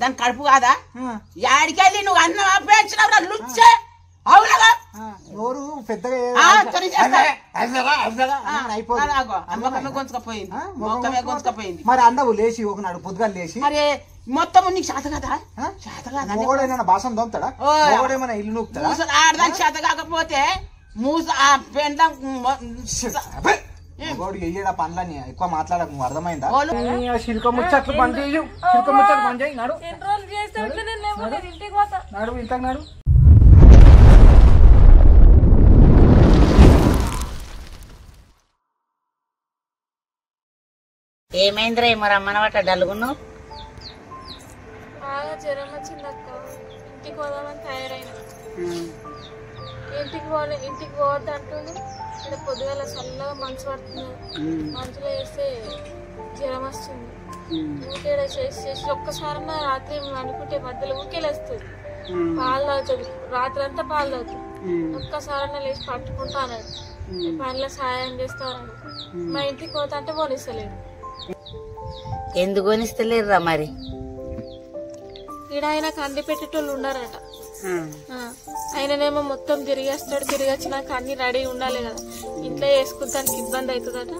దాని కడుపు కాదా యాడికెళ్ళి నువ్వు అన్నం పెంచినవరా లుచ్చే అవునగా నోరు పెద్దగా గొంతుకపోయింది మరి అన్నవు లేచి ఒకనాడు పొద్దుగా లేచి మరి మొత్తం నీకు చేత కదా చేత కదా మొగోడైనా బాసం దొంగతాడా మొగోడేమైనా ఇల్లు నూపుతాడా ఆడదానికి చేత కాకపోతే మూస పెండ్లం మొగోడు ఎయ్యడా పనులని ఎక్కువ మాట్లాడక నువ్వు అర్థమైందా శిల్క ముచ్చట్లు బంద్ చేయు శిల్క ముచ్చట్లు బంద్ చేయి నాడు నాడు ఇంతకు నాడు ఏమైందిరా మరి అమ్మనమాట డల్గున్నావు బాగా జ్వరం వచ్చిందక్క ఇంటికి పోదామని తయారైనా ఇంటికి పోవద్దు అంటుండు ఇక్కడ పొద్దుగాల చల్లగా మంచు పడుతుంది మంచులో వేస్తే జ్వరం వస్తుంది ఊకేడ చేసి ఒక్కసారి రాత్రి అనుకుంటే మధ్యలో ఊకేలేస్తుంది పాలు తాగుతుంది రాత్రి అంతా పాలు తాగుతుంది ఒక్కసారన్నా లేచి పట్టుకుంటాను పనిలో సాయం చేస్తాను మా ఇంటికి పోతా అంటే పోనిస్తలేడు ఎందుకు కొనిస్తలేరురా మరి ఈడ ఆయన కంది పెట్టేటోళ్ళు ఉన్నారట ఆయననేమో మొత్తం తిరిగేస్తాడు తిరిగి వచ్చినాక అన్ని రెడీ ఉండాలి కదా ఇంట్లో వేసుకుంటానికి ఇబ్బంది అవుతుందట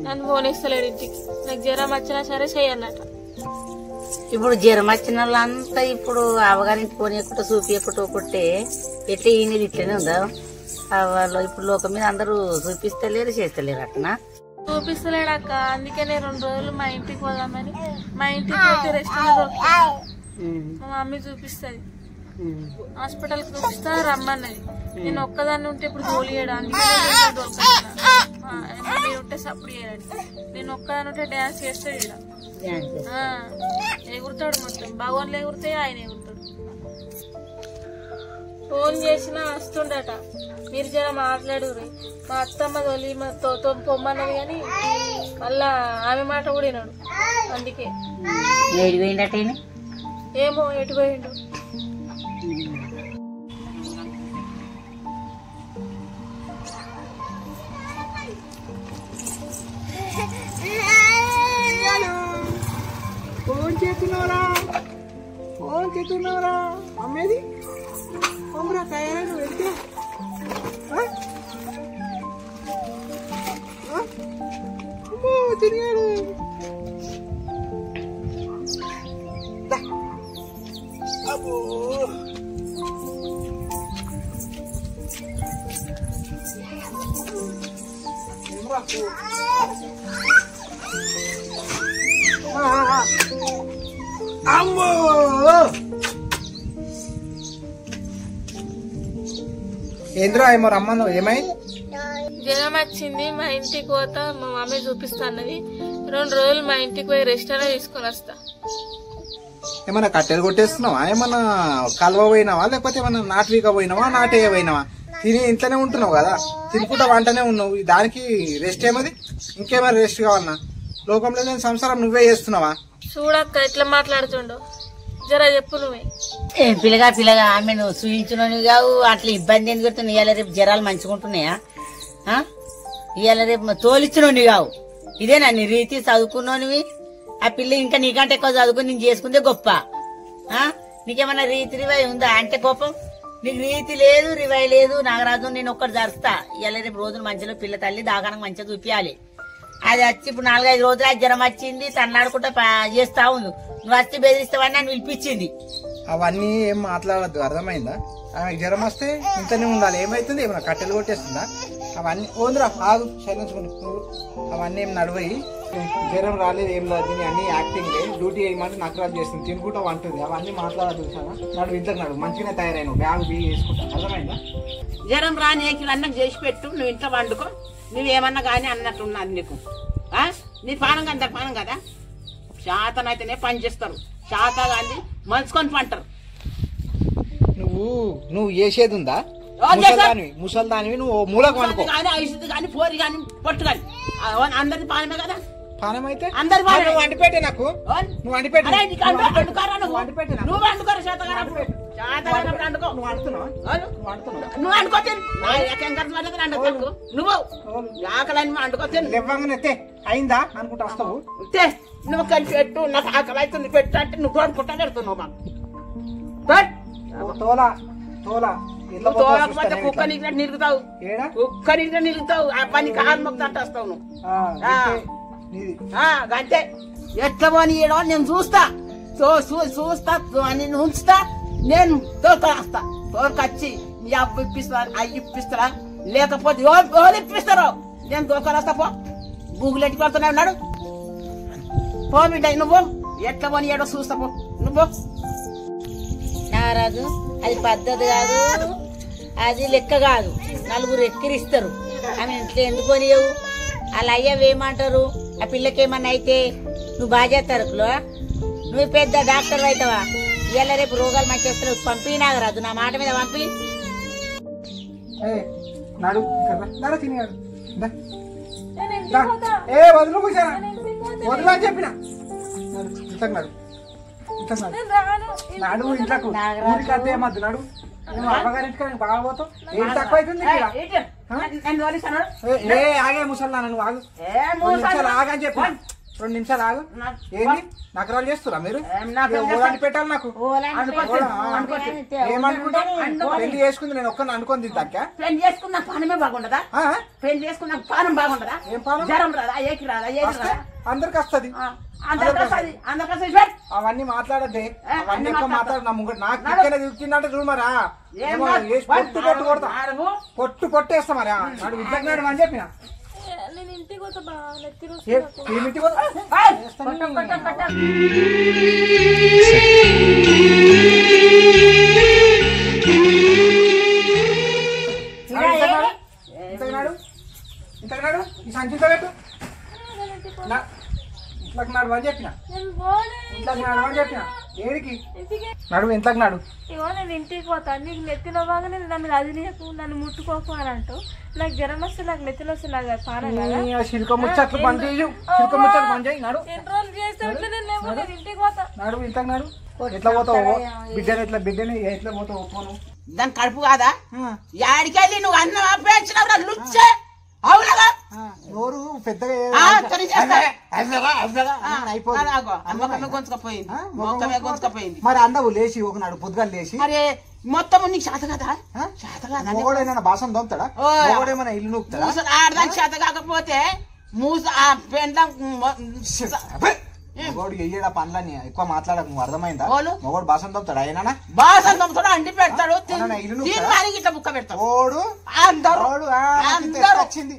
నన్ను పోనిస్తలేడు ఇంటికి నాకు జ్వరం వచ్చినా సరే చెయ్యన్నట ఇప్పుడు జ్వరం వచ్చిన వాళ్ళంతా ఇప్పుడు అవగారికి పోనీయకుండా చూపించకుంటే ఎట్లా ఈయనది ఇట్లనే ఉందా వాళ్ళు ఇప్పుడు లోకం మీద అందరూ చూపిస్తలేరు చేస్తలేరు అట్నా చూపిస్తలేడు అక్క అందుకే నేను 2 రోజులు మా ఇంటికి పోదామని మా ఇంటికి పోతే రెస్ట్ దొరుకుతుంది మా మమ్మీ చూపిస్తుంది హాస్పిటల్ కి చూపిస్తా రమ్మన్నది నేను ఒక్కదాన్ని ఉంటే ఇప్పుడు తోలియడు అందుకే మమ్మీ ఉంటే సప్పుడు చేయడు నేను ఒక్కదాన్ని ఉంటే డాన్స్ చేస్తాడు ఇక్కడ ఎగురుతాడు మొత్తం భగవాన్లు ఎగురుతాయి ఆయన ఎగురుతాడు ఫోన్ చేసినా వస్తుండట మీరు జర మాట్లాడు మా అత్తమ్మ తొలి పొమ్మన్నది కానీ మళ్ళా ఆమె మాట కూడా వినాడు అందుకే ఏమో ఎటు పోయిండు ఫోన్ చేస్తున్నారా అమ్మేది కొమ్మరా తయారైన వెళ్తే తిరిగాడు అబ్బో అమ్మో ఏంద్రా ఏమో రమ్మను ఏమై జ్వరం వచ్చింది మా ఇంటికి పోతా మా మమ్మీ చూపిస్తా అన్నది 2 రోజులు మా ఇంటికి పోయి రెస్ట్ అనే తీసుకొని వస్తా ఏమన్నా కట్టెలు కొట్టేస్తున్నావా ఏమన్నా కలవ పోయినావా లేకపోతే ఏమన్నా నాటువీక పోయినావా నాటే పోయినావా తిని ఇంట్లోనే ఉంటున్నావు కదా తినుకుంటా వంటనే ఉన్నావు దానికి రెస్ట్ ఏమది ఇంకేమైనా రెస్ట్ కావాలన్నా లోకంలో నేను సంసారం నువ్వే చేస్తున్నావా చూడక్క ఎట్లా మాట్లాడుతుండో జర చెప్పు నువ్వే ఏం పిల్లగా ఆమె నువ్వు చూయించునని కావు అట్లా ఇబ్బంది ఎందుకు పెడుతున్నావు ఇవాళ రేపు జ్వరాలు మంచిగుంటున్నాయా ఇవాళ రేపు తోలిచ్చినోని కావు ఇదేనా నీ రీతి చదువుకున్నోనివి ఆ పిల్ల ఇంకా నీకంటే ఎక్కువ చదువుకుని నేను చేసుకుందే గొప్ప నీకేమన్నా రీతి రివాయి ఉందా అంటే కోపం నీకు రీతి లేదు రివాయి లేదు నాగరాజు నేను ఒక్కటి జరుస్తా ఇవాళ రేపు రోజులు మంచిలో పిల్ల తల్లి దాకానికి మంచిగా చూపించాలి అది వచ్చి ఇప్పుడు 4-5 రోజులు జ్వరం వచ్చింది తన్నాడుకుంటా చేస్తా ఉంది నువ్వు వచ్చి బెదిరిస్తావని నన్ను పిలిపించింది అవన్నీ ఏం మాట్లాడద్దు అర్థమైందా ఆమెకు జ్వరం వస్తే ఇంతనే ఉండాలి ఏమైతుంది ఏమన్నా కట్టెలు కొట్టేస్తుందా అవన్నీ ఓందిరా ఆగు చల్లించుకుని అవన్నీ ఏం నడవయి జ్వరం రాలేదు ఏం లేదు అన్ని యాక్టింగ్ డ్యూటీ వేయమంటే నకరాలు చేస్తుంది తినుకుంటా అంటుంది అవన్నీ మాట్లాడదు చాలా నడు ఇంతకు నడు మంచిగానే తయారైన బ్యాగ్ బియ్యి వేసుకుంటా అర్థమైందా జ్వరం రాని అన్నం చేసి పెట్టు నువ్వు ఇంట్లో వండుకో నువ్వేమన్నా కానీ అన్నట్టు ఉన్నది నీకు నీ పానం కదా పానం కదా శాతనైతేనే పని చేస్తారు శాత కానీ మంచుకొని పంటారు నువ్వు చేసేది ఉందా ముసల్దానివి నువ్వు మూలకు అనుకో కానీ పోరి కానీ పొట్టు కానీ అందరి పానమే కదా పానం అయితే అందరి నువ్వు అంటిపెట్టే నాకు నువ్వు అంటిపెట్టే నువ్వు వండుకోరు శాత నువ్వు అనుకోతే నువ్వు ఆకలి అనుకోతే ఇవ్వగానే అయిందా అనుకుంటా వస్తావు నువ్వు కలిసి పెట్టు, నాకు ఆకలి అవుతుంది పెట్టు అంటే నువ్వు తోడుకుంటా పెడుతున్నావు మాకు. తోలా తోలా నువ్వు తోడకపోతే కుక్క నీకు నిలుగుతావు, కుక్క నీకు నిలుగుతావు. ఆ పని కాలు మొక్క అంటేస్తావు నువ్వు. అంతే ఎట్లా పోనీ నేను చూస్తా, చూస్తా నేను ఉంచుతా, నేను తోలుకొస్తా. తోలుకొచ్చి నీ అబ్బు ఇప్పిస్తా, అవి ఇప్పిస్తారా, లేకపోతే ఎవరు ఇప్పిస్తారో నేను తోలుకొస్తా. పో గూగుల్ ఎట్టి కొడుతూనే ఉన్నాడు. పో బిడ్డ నువ్వు ఎట్లా పోనీ ఏడో చూస్తా. పో నువ్వు నారాజు, అది పద్ధతి కాదు, అది లెక్క కాదు. నలుగురు ఎక్కిరిస్తారు. ఆమె ఇంట్లో ఎందుకు పోనీయవు? అలా అయ్యవేమంటారు? ఆ పిల్లకేమన్నా అయితే నువ్వు బాగా చేస్తారు. నువ్వు పెద్ద డాక్టర్ అవుతావా? ఇవాళ రేపు రోగాలు మంచి వస్తారు. పంపినాగరాదు, నా మాట మీద పంపి. నాడు తినేయాడు వదులు కూర్చారా వదులు అని చెప్పిన ఇంట్లోకి నాడు నాడు ఇంట్లోకి ఊరికి అంతే ఏమద్దు నాడు. అమ్మగారింటికి బాగా పోతావు. ఏం తక్కువ అవుతుంది? ఆగే ముసల్లా నువ్వు ఆగు, 2 నిమిషాలు ఆగని చెప్పి 2 నిమిషాలు ఆగు. ఏంది నగరాలు చేస్తురా మీరు? పెట్టాలి నాకు. ఏమనుకుంటా పెళ్లి చేసుకుంది నేను ఒక్కరిని అనుకోని తింటాక. పెళ్లి చేసుకున్న పానమే బాగుండదా? పెళ్లి చేసుకున్న పానం బాగుండదా? ఏం పానం? జ్వరం రాదా? ఏకి రాదా? ఏది రాదా? అందరికి వస్తుంది. అవన్నీ మాట్లాడద్దే, అవన్నీ ఎక్కువ మాట్లాడు. నా ముంగట నాకు ఇక్కడ దిగుతుందంటే చూడు మరా, పొట్టు పొట్టు కొడతా, పొట్టు పొట్టేస్తా మరి. నాడు విద్యాజ్ఞానం అని చెప్పిన ఇంటికి పోతా బాగా ఇంతకున్నాడు ఈ సంచితో పెట్టు. ఇంట్లోకి నాడు అని చెప్పిన, ఇంట్లోకి నాడు అని చెప్పిన. ఏడికి నడువు ఇంట్లోకి నాడు. ఇగో నేను ఇంటికి పోతా, నీకు నెత్తిలో బాగానే నన్ను కదిలియకు, నన్ను ముట్టుకోకు అని అంటూ. నాకు జ్వరం వస్తే నాకు నెత్తిలో వస్తే నాకు పానం కదా. శిల్క ముచ్చట్లు బంద్ చేయు, శిల్క ముచ్చట్లు బంద్ చేయి. నాడు ఎన్ని రోజులు చేస్తే నేను ఇంటికి పోతా. నాడు ఇంట్లోకి నాడు. ఎట్లా పోతావు బిడ్డని? బిడ్డని ఎట్లా పోతావు? ఒప్పుకోను. దాని కడుపు కాదా? యాడికెళ్ళి నువ్వు అన్నం ఆపేయించినప్పుడు లుచ్చే అవునగా నోరు పెద్దగా గొంతుకపోయింది. మరి అందవు లేచి ఒకనాడు పొద్దుగా లేచి అరే మొత్తం నీకు చేత కదా? మొగోడేమైనా బాసం దొంగతాడా? మొగోడేమైనా ఇల్లు నూపుతాడా? ఆడదానికి చేత కాకపోతే మూస పెండ మొగోడు ఎయ్యడా పనులని ఎక్కువ మాట్లాడకు. నువ్వు అర్థమైందా? మొగోడు బాసం దొంగతాడా? అయినా బాసం దొంగతాడు, అండి పెడతాడు, ఇట్లా బుక్క పెడతాడు. ఓడు అందరూ వచ్చింది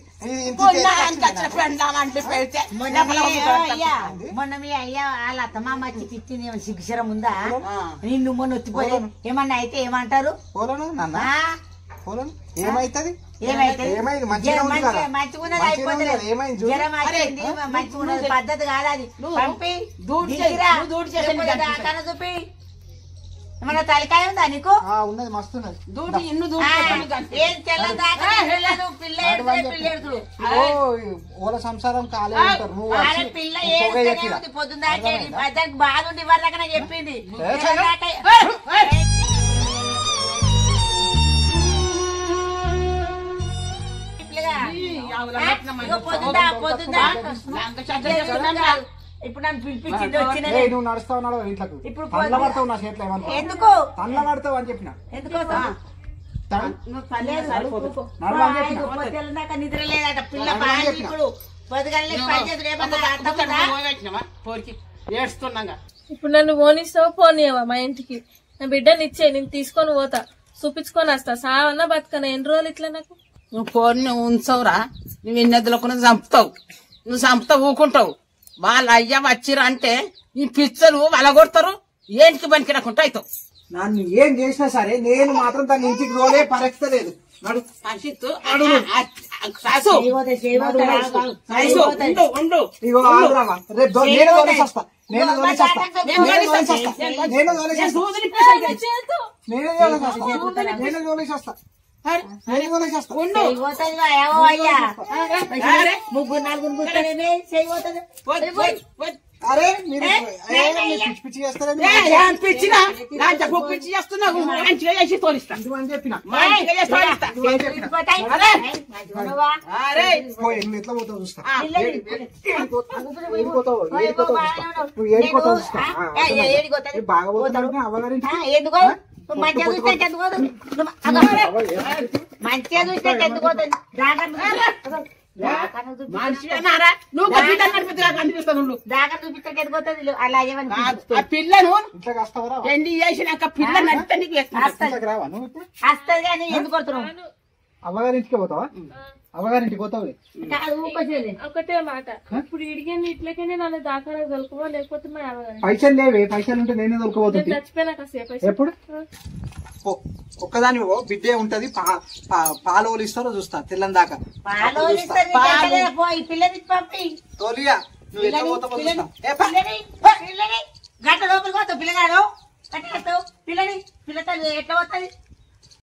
మొన్న మీ అయ్యా వాళ్ళ అత్తమామ వచ్చి తిట్టింది. ఏమైనా సిగ్గుశరం ఉందా? నిన్ను మొన్న వచ్చిపోయి ఏమన్నా అయితే ఏమంటారు? పోలను నాన్న పోలను. ఏమైతుంది? ఏమైంది? పద్ధతి కాదు అది. పంపి చూపి. ఏమన్నా తలకాయ ఉందా నీకు? ఉన్నది, మస్తు ఉన్నది. ఓల సంసారం కాలే పిల్ల పొద్దున్న దానికి బాగుండి ఇవ్వదాకా చెప్పింది. ఇప్పుడు నన్ను పిలిపించింది వచ్చిన. నువ్వు నడుస్తావు ఇంట్లోకి. ఇప్పుడు పండ్ల పడతావు నా చేతిలో. ఏమన్నా ఎందుకు పండ్ల పడతావు అని చెప్పిన. నిద్ర లేదట పిల్ల. ఇప్పుడు ఇప్పుడు నన్ను పోనిస్తావా పోనీయవా? మా ఇంటికి నా బిడ్డని ఇచ్చే, నేను తీసుకొని పోతా, చూపించుకొని వస్తా. సావన్నా బతుకనా? ఎన్ని రోజులు ఇట్లా నాకు? నువ్వు కోరిని ఉంచవురా, నువ్వు ఎన్నెద్దులకు చంపుతావు, నువ్వు చంపుతావు ఊకుంటావు. వాళ్ళ అయ్య వచ్చిరా అంటే ఈ పిచ్చలు వలగొడతారు, ఏంటికి పనికి రాకుండా అవుతావు. నన్ను ఏం చేసినా సరే నేను మాత్రం తన ఇంటికి రోలే పరిస్థితి లేదు. ముగ్గురు 4 కూర్చొని అరే మీరు పిచ్చి పిచ్చి చేస్తారని పిచ్చినా లాంటి పిచ్చి చేస్తున్నావు మంచిగా చేసి తోలిస్తా అని చెప్పిన మంచిగా చేసి తోలిస్తా అరే ఎట్లా పోతావు చూస్తా ఏడిపోతావు నువ్వు ఏడిపోతావు చూస్తా బాగా పోతావు అవ్వగారింటి ఎందుకో మంచిగా చూస్తే ఎందుకోదు మంచిగా చూస్తే ఎందుకోదు మనిషి అన్నారా నువ్వు కనిపిస్తాను దాకా చూపిస్తే ఎందుకోతుంది అలాగే ఆ పిల్లను ఇంట్లో వస్తావరా పెళ్లి చేసినాక పిల్ల నడితే నీకు ఇంట్లోకి రావా నువ్వు వస్తుంది కానీ ఎందుకు కొడుతున్నావు అవ్వగారింటికి పోతావా అవ్వగారింటికి పోతావు ఒకటే మాట ఇప్పుడు ఇడిగింది ఇట్లకనే నన్ను దాకా దొరకవో లేకపోతే మా అవ్వగారు పైసలు లేవే పైసలు ఉంటే నేనే దొరకపోతుంది చచ్చిపోయినాక సేపు ఎప్పుడు ఒక్కదాని బిడ్డే ఉంటది పాలు ఇస్తారో చూస్తా తెల్లని దాకా ఈ పిల్లని పంపి తోలియా నువ్వు ఎట్లా పోతావో చూస్తా. ఏ పా. గంట లోపలికి పోతావు పిల్లగాడు పిల్లని పిల్లతో ఎట్లా పోతుంది